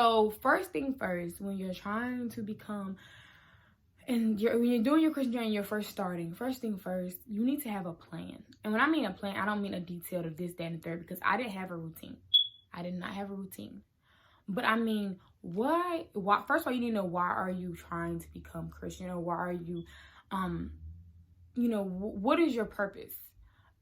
So first thing first, when you're trying to become, when you're doing your Christian journey, you're first thing first, you need to have a plan. And when I mean a plan, I don't mean a detailed of this, that, and the third, because I didn't have a routine. I did not have a routine. But I mean, why, first of all, you need to know, why are you trying to become Christian? Or why are you, what is your purpose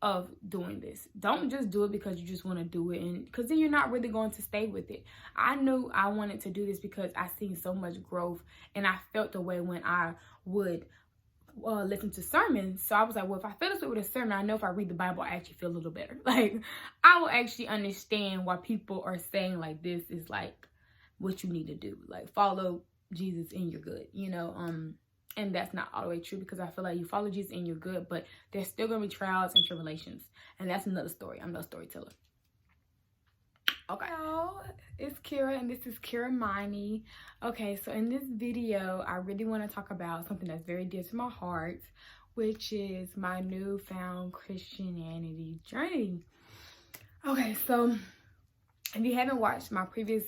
of doing this? Don't just do it because you just want to do it, and because then you're not really going to stay with it. I knew I wanted to do this because I seen so much growth, and I felt the way when I would listen to sermons. So I was like, well, if I feel this way with a sermon, I know if I read the Bible, I actually feel a little better. Like, I will actually understand why people are saying like this is like what you need to do, like follow Jesus and you're good, and that's not all the way true, because I feel like you follow Jesus and you're good, but there's still going to be trials and tribulations. And that's another story. I'm no storyteller. Okay. Hello, it's Kira, and this is Kira Miney. Okay, so in this video, I really want to talk about something that's very dear to my heart, which is my newfound Christianity journey. Okay, so if you haven't watched my previous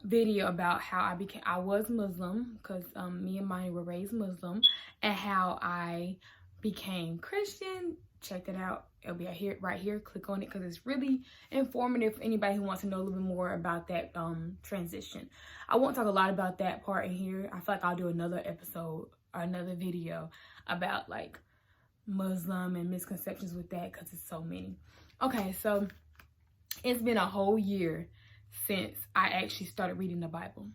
video about how I was Muslim, because me and Miney were raised Muslim, and how I became Christian, check it out. It'll be right here. Click on it, because it's really informative for anybody who wants to know a little bit more about that transition. I won't talk a lot about that part in here. I feel like I'll do another episode or another video about like Muslim and misconceptions with that, because it's so many. Okay, so it's been a whole year since I actually started reading the Bible.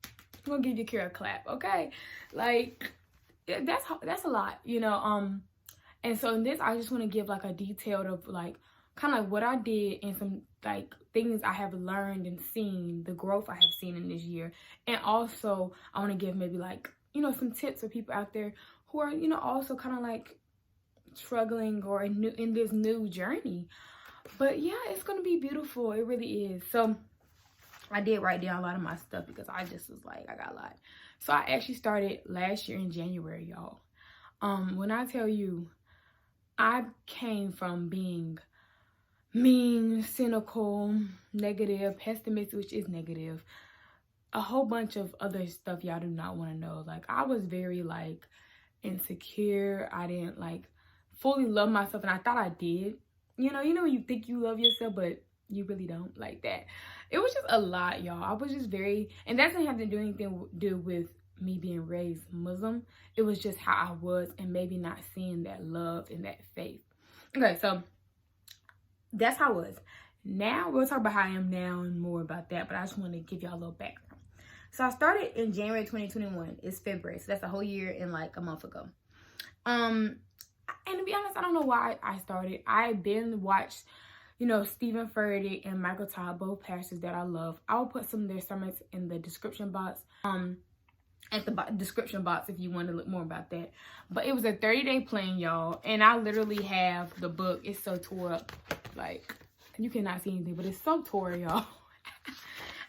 I'm gonna give you Kira a clap, okay? Like, that's a lot, and so in this, I just want to give like a detailed of like kind of like what I did, and some like things I have learned and seen, the growth I have seen in this year. And also I want to give maybe like, some tips for people out there who are, also kind of like struggling or in this new journey. But yeah, it's going to be beautiful. It really is. So I did write down a lot of my stuff, because I just was like, I got a lot. So I actually started last year in January, y'all. When I tell you, I came from being mean, cynical, negative, pessimistic, which is negative, a whole bunch of other stuff y'all do not want to know. Like, I was very like insecure. I didn't like fully love myself, and I thought I did. You know when you think you love yourself, but you really don't, like that. It was just a lot, y'all. I was just very, and that doesn't have to do anything with me being raised Muslim. It was just how I was, and maybe not seeing that love and that faith. Okay, so that's how I was. Now we'll talk about how I am now and more about that, but I just want to give y'all a little background. So I started in January 2021. It's February, so that's a whole year and like a month ago. And to be honest, I don't know why I started. I've been watched, Stephen Furtick and Michael Todd, both pastors that I love. I'll put some of their sermons in the description box. At the description box if you want to look more about that. But it was a 30-day plan, y'all. And I literally have the book. It's so tore up. Like, you cannot see anything, but it's so tore, y'all.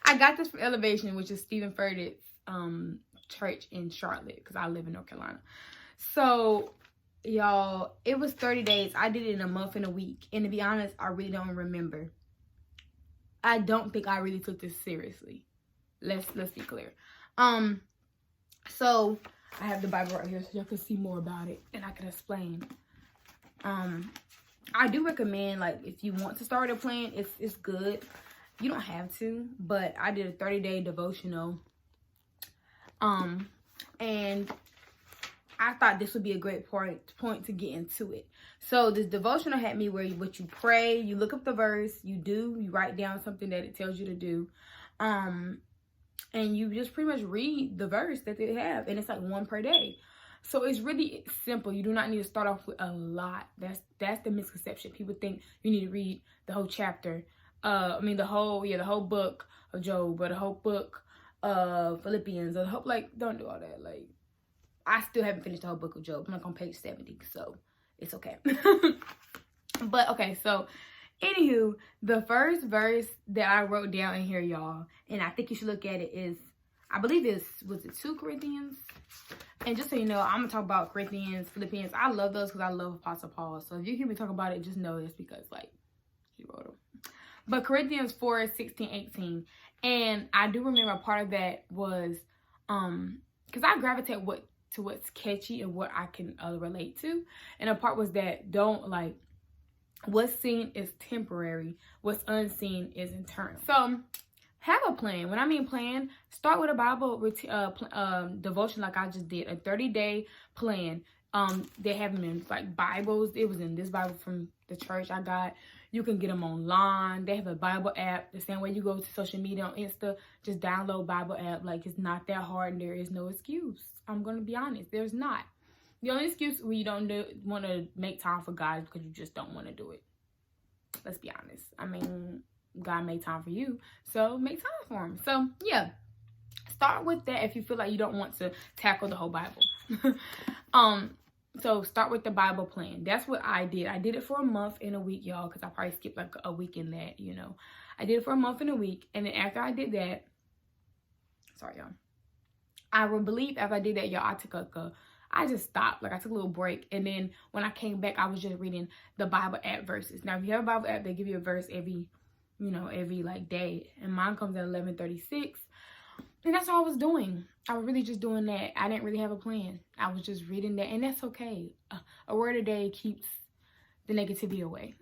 I got this from Elevation, which is Stephen Furtick's church in Charlotte, because I live in North Carolina. So y'all, it was 30 days. I did it in a month and a week. And to be honest, I really don't remember. I don't think I really took this seriously. Let's be clear. So I have the Bible right here so y'all can see more about it and I can explain. I do recommend, like, if you want to start a plan, it's good. You don't have to, but I did a 30-day devotional. And I thought this would be a great point to get into it. So this devotional had me where what you pray, you look up the verse, you write down something that it tells you to do. And you just pretty much read the verse that they have, and it's like one per day. So it's really simple. You do not need to start off with a lot. That's the misconception. People think you need to read the whole chapter. The whole book of Job, or the whole book of Philippians, or the whole, like, don't do all that. Like, I still haven't finished the whole book of Job. I'm like on page 70, so it's okay. But okay, so anywho, the first verse that I wrote down in here, y'all, and I think you should look at it, is, I believe was it 2 Corinthians? And just so you know, I'm going to talk about Corinthians, Philippians. I love those because I love Apostle Paul. So if you hear me talk about it, just know it's because, like, he wrote them. But Corinthians 4:16-18. And I do remember a part of that was, because I gravitate to what's catchy and what I can relate to. And a part was that don't like, what's seen is temporary, what's unseen is eternal. So have a plan. When I mean plan, start with a Bible devotion like I just did, a 30-day plan. They have them in like Bibles. It was in this Bible from the church I got. You can get them online. They have a Bible app. The same way you go to social media on Insta, just download Bible app. Like, it's not that hard, and there is no excuse. I'm going to be honest. There's not. The only excuse when you don't want to make time for God is because you just don't want to do it. Let's be honest. I mean, God made time for you, so make time for him. So, yeah. Start with that if you feel like you don't want to tackle the whole Bible. So start with the Bible plan. That's what I did. I did it for a month and a week, y'all, because I probably skipped like a week in that, you know. I did it for a month and a week. And then after I did that, sorry, y'all. I would believe after I did that, y'all, I just stopped. Like, I took a little break. And then when I came back, I was just reading the Bible app verses. Now, if you have a Bible app, they give you a verse every like day. And mine comes at 11:36. And that's all I was doing. I was really just doing that. I didn't really have a plan. I was just reading that. And that's okay. A word a day keeps the negativity away.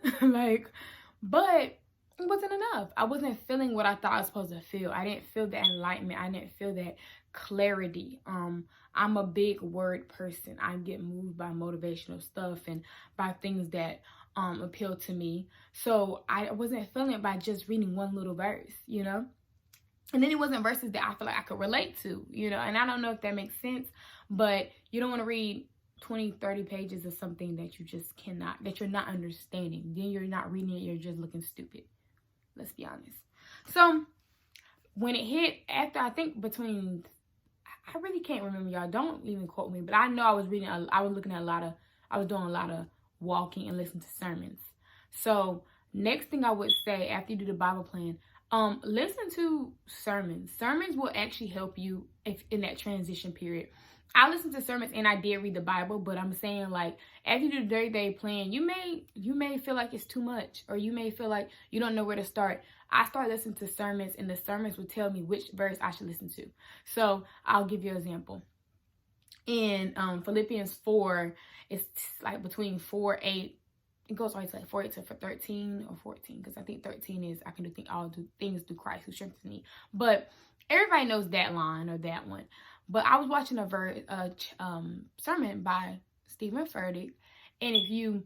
But it wasn't enough. I wasn't feeling what I thought I was supposed to feel. I didn't feel that enlightenment. I didn't feel that clarity. I'm a big word person. I get moved by motivational stuff and by things that appeal to me. So I wasn't feeling it by just reading one little verse, you know? And then it wasn't verses that I feel like I could relate to, you know? And I don't know if that makes sense, but you don't want to read 20, 30 pages of something that you just cannot, that you're not understanding. Then you're not reading it, you're just looking stupid. Let's be honest. So when it hit after, I think between, I really can't remember, y'all. Don't even quote me, but I know I was doing a lot of walking and listening to sermons. So next thing I would say after you do the Bible plan, listen to sermons. Sermons will actually help you if in that transition period. I listened to sermons and I did read the Bible, but I'm saying, like, after you do the 30-day plan, you may feel like it's too much, or you may feel like you don't know where to start. I started listening to sermons, and the sermons would tell me which verse I should listen to. So I'll give you an example. In Philippians 4, it's like between 4:8. It goes all the way to like 4:8 to 13 or 14, because I think 13 is I can do all things through Christ who strengthens me. But everybody knows that line or that one. But I was watching a sermon by Furtick, and if you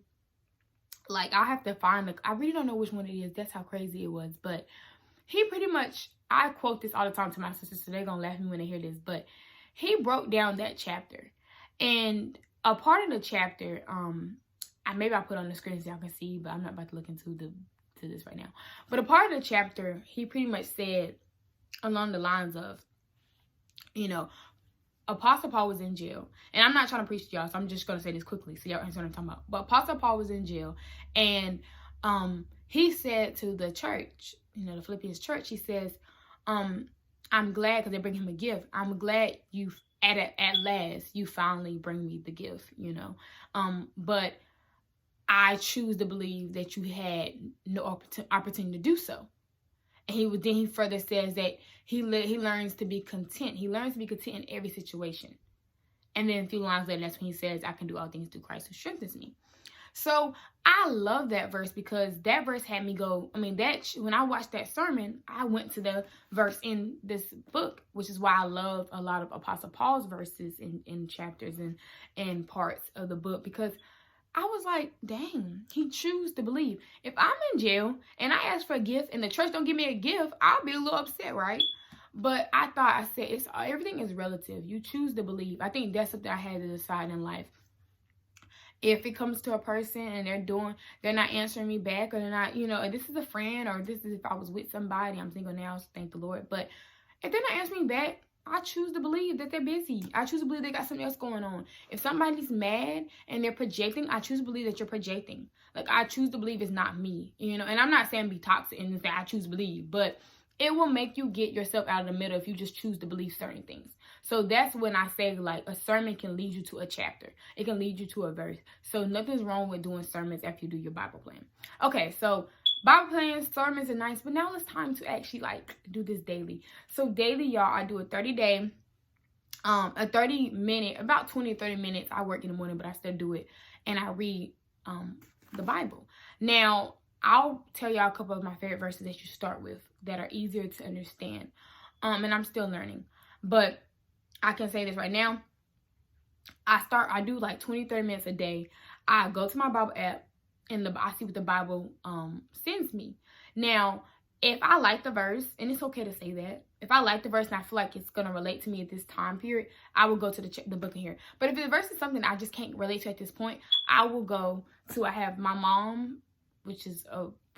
like, I have to find I really don't know which one it is. That's how crazy it was. But he pretty much, I quote this all the time to my sisters, so they're gonna laugh at me when they hear this. But he broke down that chapter, and a part of the chapter, maybe I'll put on the screen so y'all can see, but I'm not about to look into this right now. But a part of the chapter, he pretty much said along the lines of, you know, Apostle Paul was in jail. And I'm not trying to preach to y'all, so I'm just going to say this quickly so y'all understand what I'm talking about. But Apostle Paul was in jail, and he said to the church, you know, the Philippians church, he says, I'm glad, because they bring him a gift. I'm glad you, at last, you finally bring me the gift, you know. But I choose to believe that you had no opportunity to do so. And he further says that he learns to be content. He learns to be content in every situation. And then a few lines later, that's when he says, I can do all things through Christ who strengthens me. So I love that verse, because that verse had me go, when I watched that sermon, I went to the verse in this book, which is why I love a lot of Apostle Paul's verses in chapters and parts of the book, because I was like, dang, he choose to believe. If I'm in jail and I ask for a gift and the church don't give me a gift, I'll be a little upset, right? But I said, everything is relative. You choose to believe. I think that's something I had to decide in life. If it comes to a person and they're not answering me back, or they're not, you know, this is a friend, or this is if I was with somebody, I'm single now, so thank the Lord. But if they're not answering me back, I choose to believe that they're busy. I choose to believe they got something else going on. If somebody's mad and they're projecting, I choose to believe that you're projecting. Like, I choose to believe it's not me, you know. And I'm not saying be toxic and say I choose to believe, but it will make you get yourself out of the middle if you just choose to believe certain things. So that's when I say, like, a sermon can lead you to a chapter. It can lead you to a verse. So nothing's wrong with doing sermons after you do your Bible plan. Okay, so Bible plans, sermons are nice, but now it's time to actually like do this daily. So daily, y'all, I do a 30-day, a 30-minute, about 20 or 30 minutes. I work in the morning, but I still do it. And I read the Bible. Now, I'll tell y'all a couple of my favorite verses that you start with that are easier to understand. And I'm still learning. But I can say this right now. I do like 20, 30 minutes a day. I go to my Bible app and I see what the Bible sends me. Now, if I like the verse, and it's okay to say that, if I like the verse and I feel like it's going to relate to me at this time period, I will go to the book in here. But if the verse is something I just can't relate to at this point, I will go to, I have my mom, which is,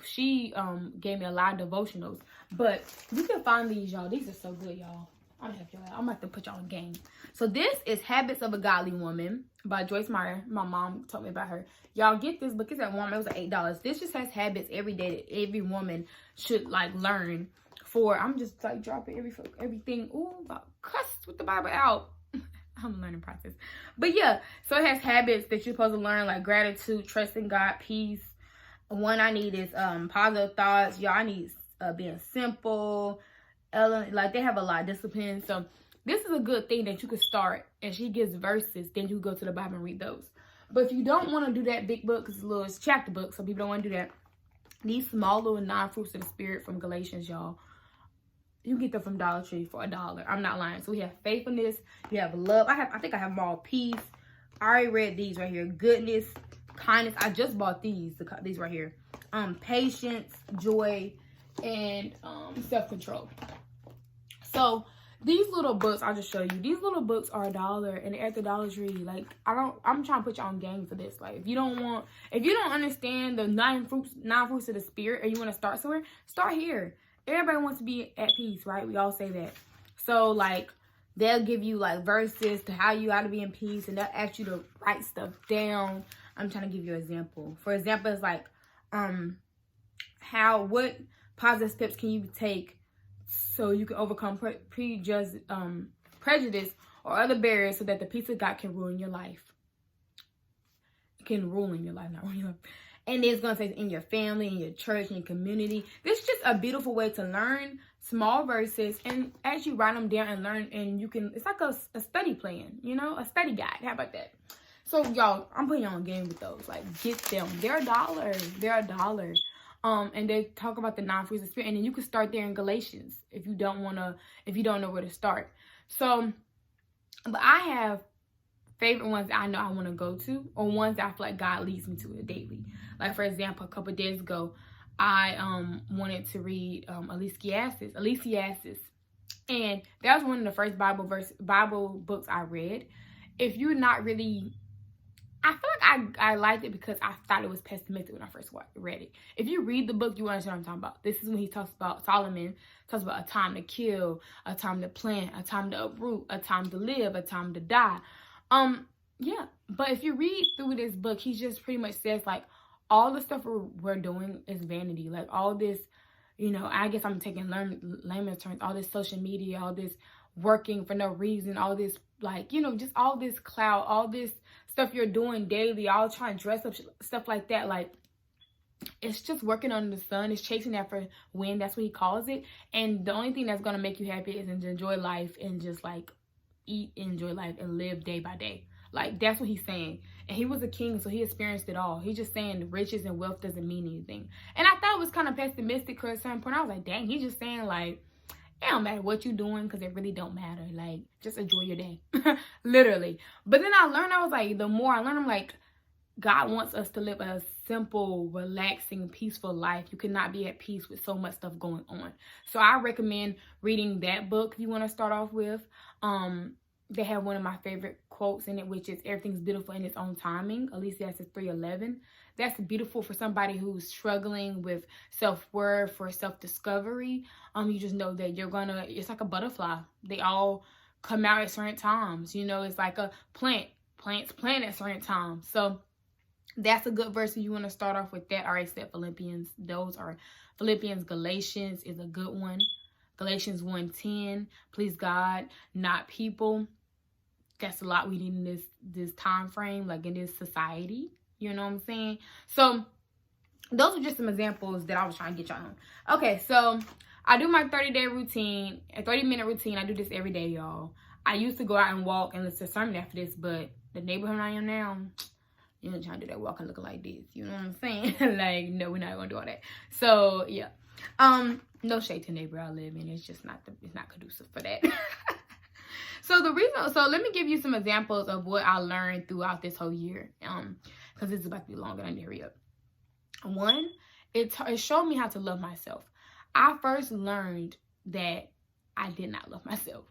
she gave me a lot of devotionals. But you can find these, y'all. These are so good, y'all. I'm gonna help y'all out. I'm about to put y'all in game. So this is Habits of a Godly Woman by Joyce Meyer. My mom told me about her. Y'all get this book. It's at Walmart. It was like $8. This just has habits every day that every woman should like learn. For I'm just like dropping everything. Ooh, about cuss with the Bible out. I'm a learning process. But yeah, so it has habits that you're supposed to learn, like gratitude, trusting God, peace. One I need is positive thoughts. Y'all, I need being simple. Like they have a lot of discipline. So this is a good thing that you could start, and she gives verses, then you go to the Bible and read those. But if you don't want to do that big book, because it's chapter book, so people don't want to do that, these small little 9 fruits of the Spirit from Galatians, y'all, you get them from Dollar Tree for $1. I'm not lying. So we have faithfulness, you have love. I think I have them all. Peace. I already read these right here. Goodness, kindness. I just bought these right here. Patience, joy, and self-control. So these little books, I'll just show you. These little books are $1, and they're at the Dollar Tree. Like I'm trying to put you on game for this. Like if you don't understand the 9 fruits of the Spirit, or you want to start somewhere, start here. Everybody wants to be at peace, right? We all say that. So like they'll give you like verses to how you ought to be in peace, and they'll ask you to write stuff down. I'm trying to give you an example. For example, it's like what positive steps can you take so you can overcome prejudice or other barriers so that the peace of God can rule in your life. Can rule in your life, not rule in your life. And it's going to say in your family, in your church, in your community. This is just a beautiful way to learn small verses. And as you write them down and learn, and you can, it's like a study plan, you know, a study guide. How about that? So, y'all, I'm putting you on game with those. Like, get them. They're $1. They're $1. And they talk about the 9 fruits of the Spirit, and then you can start there in Galatians if you don't know where to start. So, but I have favorite ones that I know I want to go to, or ones that I feel like God leads me to daily. Like for example, a couple of days ago, I wanted to read Ecclesiastes, and that was one of the first Bible books I read. If you're not really, I feel like I liked it because I thought it was pessimistic when I first read it. If you read the book, you understand what I'm talking about. This is when he talks about, Solomon talks about a time to kill, a time to plant, a time to uproot, a time to live, a time to die. Yeah, but if you read through this book, he just pretty much says like all the stuff we're doing is vanity. Like all this, you know, I guess I'm taking layman's terms, all this social media, all this working for no reason, all this, like, you know, just all this clout, all this stuff you're doing daily, all trying to dress up, stuff like that. Like, it's just working under the sun. It's chasing after wind. That's what he calls it. And the only thing that's going to make you happy is to enjoy life and just like eat, enjoy life, and live day by day. Like, that's what he's saying. And he was a king, so he experienced it all. He's just saying riches and wealth doesn't mean anything. And I thought it was kind of pessimistic because at a certain point I was like, dang, he's just saying like, it don't matter what you're doing because it really don't matter. Like, just enjoy your day. Literally. But then I learned, I was like, the more I learned, I'm like, God wants us to live a simple, relaxing, peaceful life. You cannot be at peace with so much stuff going on. So I recommend reading that book if you want to start off with. They have one of my favorite quotes in it, which is everything's beautiful in its own timing. Ecclesiastes 3:11. That's beautiful for somebody who's struggling with self-worth or self-discovery. You just know that it's like a butterfly. They all come out at certain times. You know, it's like a plant. Plants plant at certain times. So that's a good verse if you want to start off with that. I already said Philippians. Those are Philippians. Galatians is a good one. Galatians 1:10. Please God, not people. That's a lot we need in this time frame, like in this society. You know what I'm saying? So those are just some examples that I was trying to get y'all on. Okay, so I do my 30-day routine, a 30-minute routine. I do this every day, y'all. I used to go out and walk and listen to a sermon after this, but the neighborhood I am now, you know, trying to do that walk and looking like this. You know what I'm saying? Like, no, we're not gonna do all that. So yeah, no shade to the neighbor I live in. It's just not it's not conducive for that. So let me give you some examples of what I learned throughout this whole year. Because it's about to be longer. I need to hurry up. One, it showed me how to love myself. I first learned that I did not love myself.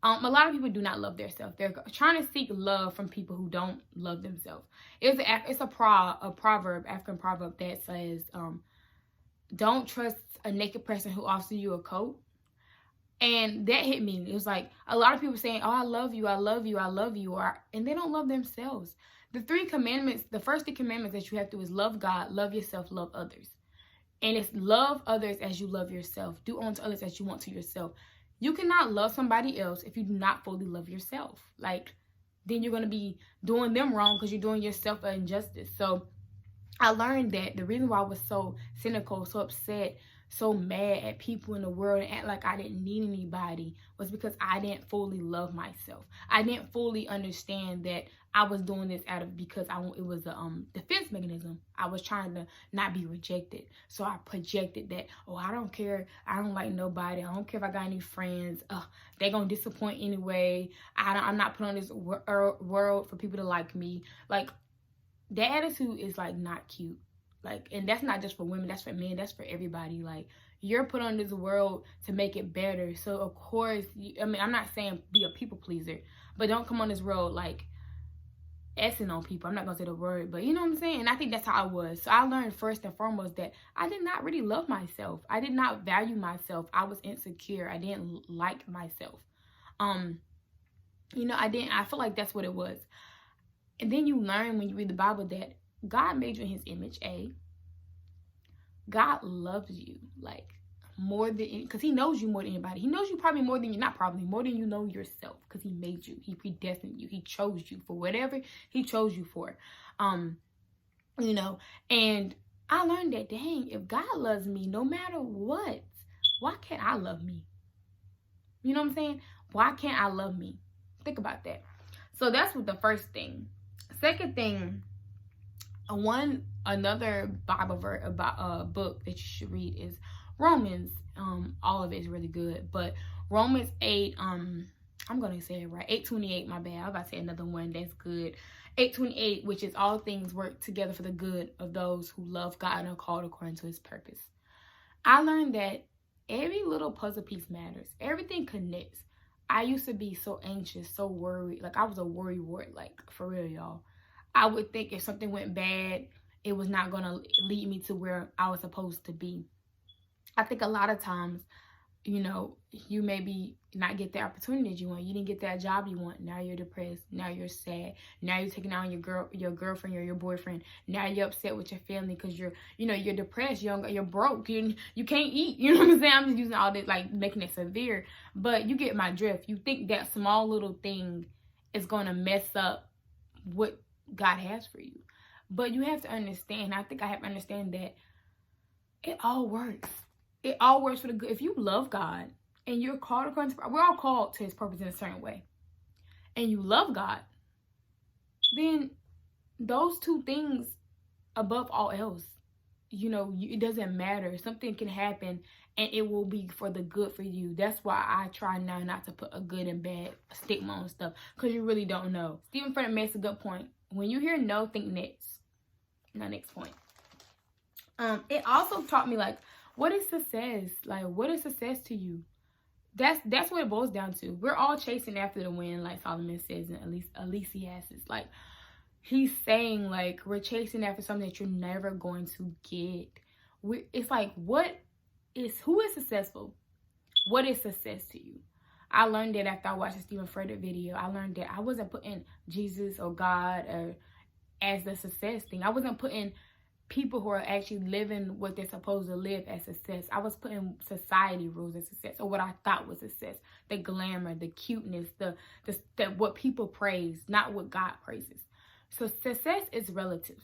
A lot of people do not love themselves. They're trying to seek love from people who don't love themselves. It's a proverb, African proverb that says, don't trust a naked person who offers you a coat. And that hit me. It was like a lot of people saying, oh, I love you, I love you, I love you. And they don't love themselves. The first 3 commandments that you have to is love God, love yourself, love others. And it's love others as you love yourself. Do unto others as you want to yourself. You cannot love somebody else if you do not fully love yourself. Like, then you're going to be doing them wrong because you're doing yourself an injustice. So I learned that the reason why I was so cynical, so upset, so mad at people in the world and act like I didn't need anybody was because I didn't fully love myself. I didn't fully understand that I was doing this because it was a defense mechanism. I was trying to not be rejected. So I projected that, oh, I don't care. I don't like nobody. I don't care if I got any friends. They're going to disappoint anyway. I'm not put on this world for people to like me. Like, that attitude is like not cute. Like, and that's not just for women, that's for men, that's for everybody. Like, you're put on this world to make it better. So of course, I'm not saying be a people pleaser, but don't come on this world like essing on people. I'm not gonna say the word, but you know what I'm saying? And I think that's how I was. So I learned first and foremost that I did not really love myself. I did not value myself. I was insecure. I didn't like myself. You know, I feel like that's what it was. And then you learn when you read the Bible that God made you in his image, God loves you, like, more than, because he knows you more than anybody. He knows you probably more than more than you know yourself, because he made you. He predestined you. He chose you for whatever he chose you for. You know, and I learned that, dang, if God loves me, no matter what, why can't I love me? You know what I'm saying? Why can't I love me? Think about that. So that's what the first thing. Second thing, another Bible verse about book that you should read is Romans. All of it is really good, but Romans 8, I'm gonna say it right, 8:28, my bad. I'm about to say another one that's good. 8:28, which is all things work together for the good of those who love God and are called according to his purpose. I learned that every little puzzle piece matters. Everything connects. I used to be so anxious, so worried. Like, I was a worry wart, like, for real, y'all. I would think if something went bad, it was not going to lead me to where I was supposed to be. I think a lot of times, you know, you maybe not get the opportunity that you want. You didn't get that job you want. Now you're depressed. Now you're sad. Now you're taking out your girlfriend or your boyfriend. Now you're upset with your family because you're depressed. You're broke. You can't eat. You know what I'm saying? I'm just using all this, like, making it severe. But you get my drift. You think that small little thing is going to mess up what God has for you. But you have to understand, I think I have to understand that it all works. It all works for the good. If you love God and you're called according to, we're all called to his purpose in a certain way, and you love God, then those two things above all else, you know, it doesn't matter. Something can happen and it will be for the good for you. That's why I try now not to put a good and bad stigma on stuff, because you really don't know. Stephen Furtick makes a good point. When you hear no, think next. My next point. It also taught me, like, what is success? Like, what is success to you? That's what it boils down to. We're all chasing after the wind, like Solomon says in Ecclesiastes. Like, he's saying, like, we're chasing after something that you're never going to get. It's like, who is successful? What is success to you? I learned that after I watched the Stephen Furtick video. I learned that I wasn't putting Jesus or God as the success thing. I wasn't putting people who are actually living what they're supposed to live as success. I was putting society rules as success, or what I thought was success. The glamour, the cuteness, the what people praise, not what God praises. So success is relative.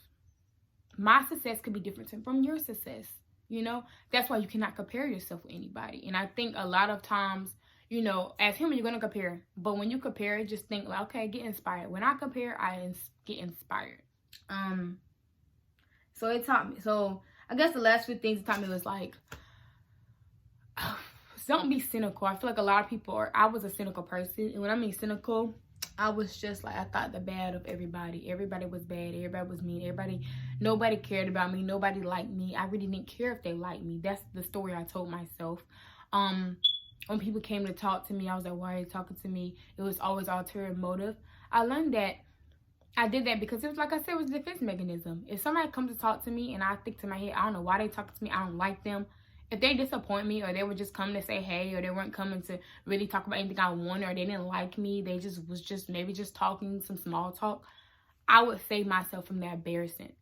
my success could be different from your success. That's why you cannot compare yourself with anybody. And I think a lot of times, as human, you're going to compare. But when you compare, just think like, okay, get inspired. When I compare, I get inspired. So it taught me. So I guess the last few things it taught me was like, don't be cynical. I feel like a lot of people I was a cynical person. And when I mean cynical, I was just like, I thought the bad of everybody. Everybody was bad. Everybody was mean. Nobody cared about me. Nobody liked me. I really didn't care if they liked me. That's the story I told myself. When people came to talk to me, I was like, why are you talking to me? It was always ulterior motive. I learned that I did that because it was, like I said, it was a defense mechanism. If somebody comes to talk to me and I think to my head, I don't know why they talking to me, I don't like them. If they disappoint me, or they were just coming to say hey, or they weren't coming to really talk about anything I wanted, or they didn't like me, they was maybe just talking some small talk, I would save myself from that embarrassment.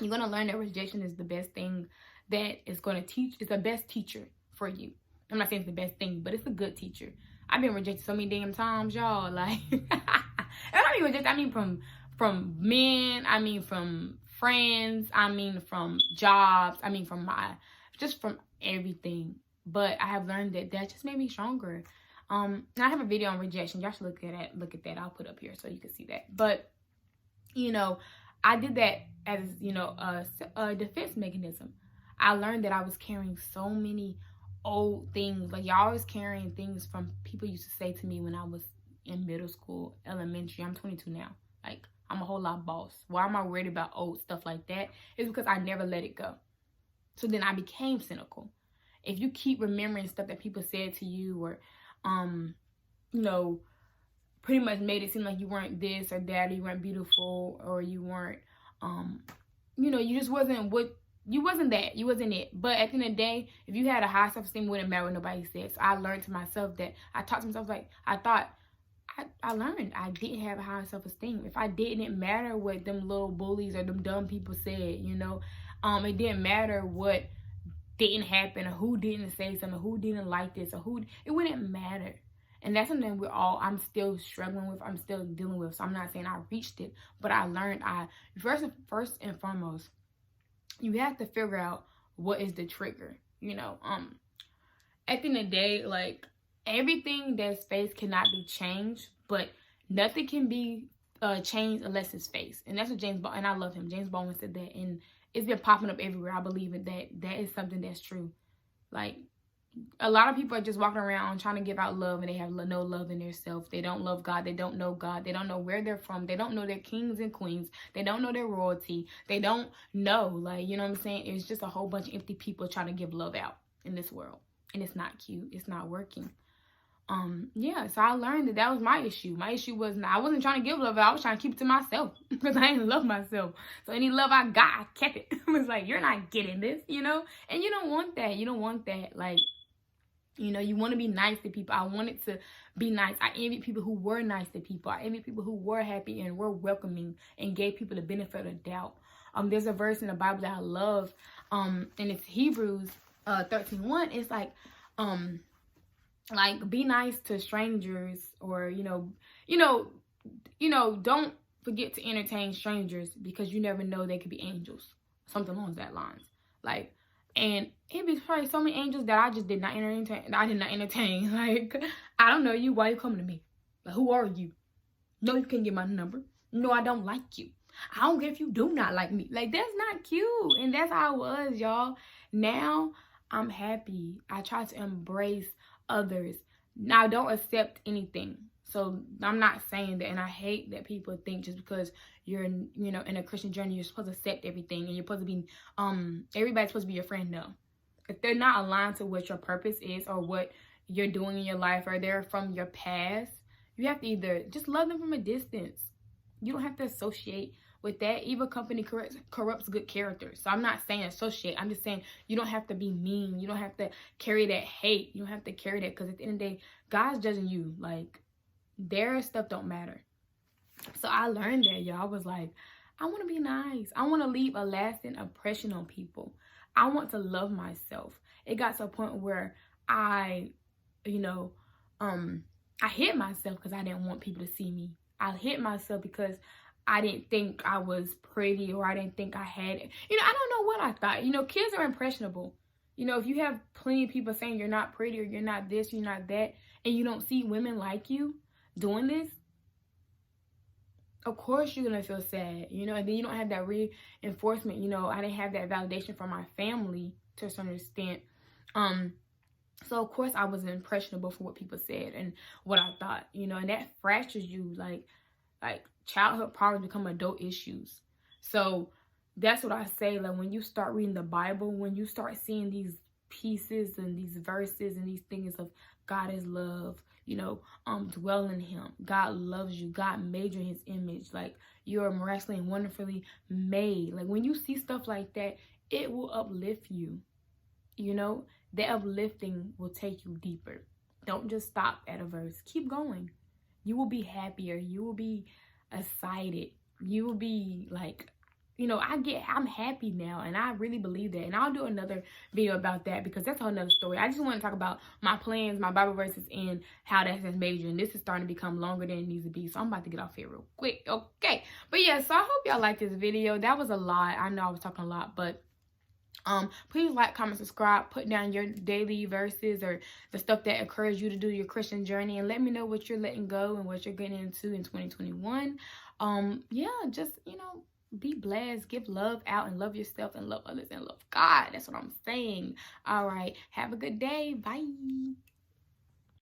You're going to learn that rejection is the best thing that is going to teach. It's the best teacher for you. I'm not saying it's the best thing, but it's a good teacher. I've been rejected so many damn times, y'all. Like, I don't mean rejected. I mean from men. I mean from friends. I mean from jobs. I mean from from everything. But I have learned that just made me stronger. And I have a video on rejection. Y'all should look at that. I'll put up here so you can see that. But I did that as a defense mechanism. I learned that I was carrying so many old things. Like, y'all was carrying things from people used to say to me when I was in middle school, elementary. I'm 22 now. Like, I'm a whole lot boss. Why am I worried about old stuff like that? It's because I never let it go. So then I became cynical. If you keep remembering stuff that people said to you, or pretty much made it seem like you weren't this or that, or you weren't beautiful, or you weren't you just wasn't you wasn't that. You wasn't it. But at the end of the day, if you had a high self-esteem, it wouldn't matter what nobody said. So I learned to myself that I talked to myself like, I learned I didn't have a high self-esteem. If I didn't matter what them little bullies or them dumb people said, it didn't matter what didn't happen, or who didn't say something, who didn't like this, or it wouldn't matter. And that's something I'm still struggling with, I'm still dealing with. So I'm not saying I reached it, but I learned first and foremost, you have to figure out what is the trigger. At the end of the day, like, everything that's faced cannot be changed, but nothing can be changed unless it's faced. And that's what and I love him. James Baldwin said that, and it's been popping up everywhere. I believe it, that is something that's true. Like, a lot of people are just walking around trying to give out love, and they have no love in themselves. They don't love God. They don't know God. They don't know where they're from. They don't know their kings and queens. They don't know their royalty. They don't know, like, you know what I'm saying? It's just a whole bunch of empty people trying to give love out in this world. And it's not cute. It's not working. So I learned that was my issue. My issue was I wasn't trying to give love out. I was trying to keep it to myself because I didn't love myself. So any love I got, I kept it. I was like, you're not getting this, And you don't want that. You don't want that. Like, you want to be nice to people. I wanted to be nice. I envied people who were nice to people. I envied people who were happy and were welcoming and gave people the benefit of the doubt. There's a verse in the Bible that I love. And it's Hebrews 13:1. It's like be nice to strangers, or don't forget to entertain strangers, because you never know, they could be angels. Something along that lines. Like, and it'd be probably so many angels that I just did not entertain. Like, I don't know you. Why you coming to me? Like, who are you? No, you can't get my number. No, I don't like you. I don't care if you do not like me. Like, that's not cute. And that's how I was, y'all. Now, I'm happy. I try to embrace others. Now, I don't accept anything. So I'm not saying that, and I hate that people think just because you're in a Christian journey, you're supposed to accept everything, and you're supposed to be everybody's supposed to be your friend. No, if they're not aligned to what your purpose is, or what you're doing in your life, or they're from your past, you have to either just love them from a distance. You don't have to associate with that. Evil company corrupts good character. So I'm not saying associate. I'm just saying you don't have to be mean. You don't have to carry that hate. You don't have to carry that, because at the end of the day, God's judging you. Like, their stuff don't matter. So I learned that, y'all. I was like, I want to be nice. I want to leave a lasting impression on people. I want to love myself. It got to a point where I hit myself because I didn't want people to see me. I hit myself because I didn't think I was pretty, or I didn't think I had it. You know, I don't know what I thought. You know, kids are impressionable. You know, if you have plenty of people saying you're not pretty, or you're not this, you're not that, and you don't see women like you doing this, of course you're going to feel sad, you know, and then you don't have that reinforcement. You know, I didn't have that validation from my family to a certain extent. So of course I was impressionable for what people said and what I thought, you know, and that fractures you. Like childhood problems become adult issues. So that's what I say. Like, when you start reading the Bible, when you start seeing these pieces and these verses and these things of God is love, you know, dwell in him. God loves you. God made you in his image. Like, you're miraculously and wonderfully made. Like, when you see stuff like that, it will uplift you. You know, the uplifting will take you deeper. Don't just stop at a verse. Keep going. You will be happier. You will be excited. You will be like, you know, I'm happy now, and I really believe that. And I'll do another video about that, because that's a whole nother story. I just want to talk about my plans, my Bible verses, and how that has made you. And this is starting to become longer than it needs to be, so I'm about to get off here real quick. Okay. But yeah, so I hope y'all liked this video. That was a lot. I know I was talking a lot, but please like, comment, subscribe, put down your daily verses or the stuff that encourages you to do your Christian journey, and let me know what you're letting go and what you're getting into in 2021. Yeah, just, you know, be blessed, give love out, and love yourself and love others and love God. That's what I'm saying. All right, have a good day. Bye.